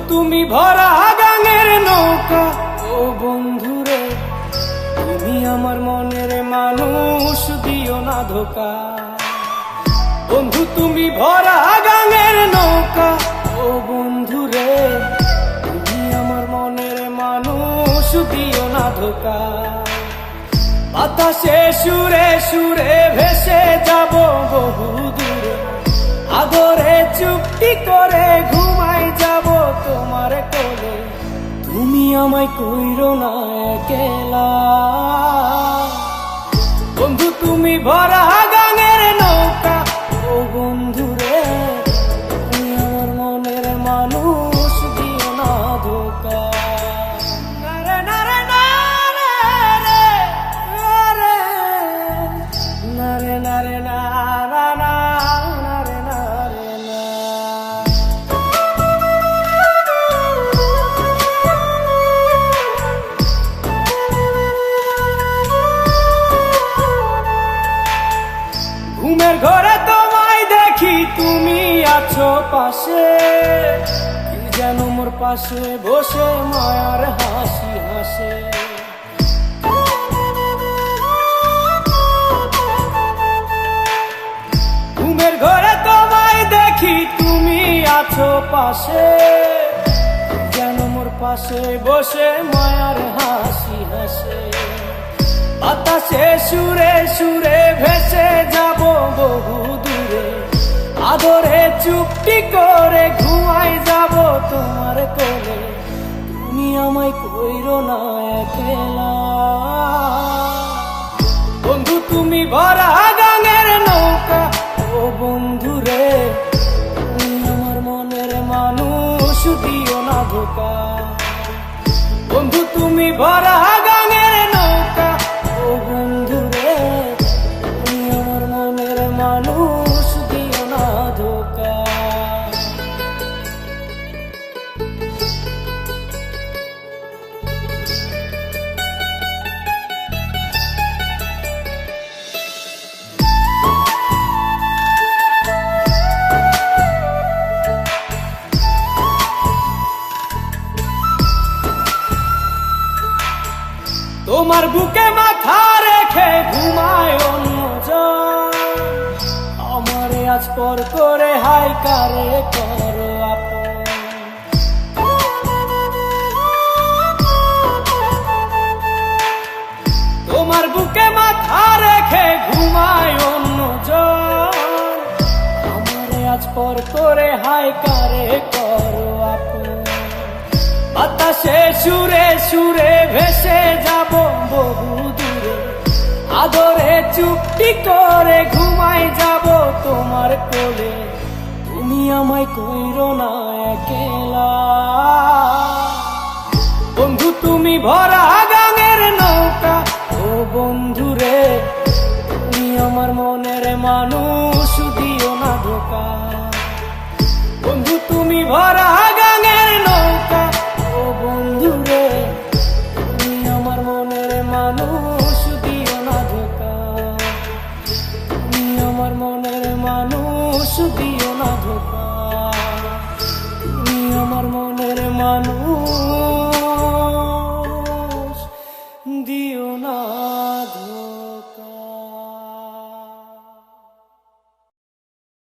তুমি ভরা গাঙের নৌকা, ও বন্ধুরে তুমি আমার মনের মানুষ, দিও না ধোকা। বন্ধু তুমি ভরা গাঙের নৌকা, ও বন্ধুরে তুমি আমার মনের মানুষ, দিও না ধোকা। বাতাসে সুরে সুরে ভেসে যাব বহু দূরে, আদরে চুক্তি করে ঘুমাই যাব তোমার কোলে। তুমি আমায় কইরো না একলা, বন্ধু তুমি ভরা গাঙের নৌকা, ও বন্ধুরে তুমি আমার মনের মানুষ, দিও না ধোকা। নারে নারে নারে নারে নারে নারে নারে নারে নারে না। ঘুমের ঘরে তোমায় দেখি তুমি আছো পাশে, কি যেন মোর পাশে বসে মায়ার হাসি হাসে। ঘুমের ঘরে তোমায় দেখি তুমি আছো পাশে, কি যেন মোর পাশে বসে মায়ার হাসি হাসে। বাতাসে সুরে সুরে ভেসে যাব বহু দূরে, আদরে চুক্তি করে ঘুমাই যাব তোমার কোলে। তুমি আমায় কইরো না একলা, বন্ধু তুমি ভরা গাঙের নৌকা, ও বন্ধুরে তুমি আমার মনের মানুষ, দিও না ধোকা। বন্ধু তুমি ভরা গাঙের নৌকা, ও বন্ধুরে তুমি আমার মনের মানুষ, দিও না ধোকা। তোমার বুকে মাথা রেখে ঘুমায় অন্যজন, আমারে আজ পর করে হাই কারে করো আপন। তোমার বুকে মাথা রেখে ঘুমায় অন্যজন, আমারে আজ পর করে হাই কারে করো আপন। বাতাসে সুরে সুরে ভেসে যাব বহু দূরে, আদরে চুক্তি করে ঘুমাই যাব তোমার কোলে। তুমি আমায় কইরো না একলা, বন্ধু তুমি ভরা গাঙের নৌকা, ও বন্ধুরে তুমি আমার মনের মানুষ, দিও না ধোকা। বন্ধু তুমি ভরা গাঙের নৌকা, ও বন্ধুরে তুমি আমার মনের মানুষ, দিও না ধোকা। তুমি আমার মনের মানুষ, দিও না ধোকা। তুমি আমার মনের মানুষ।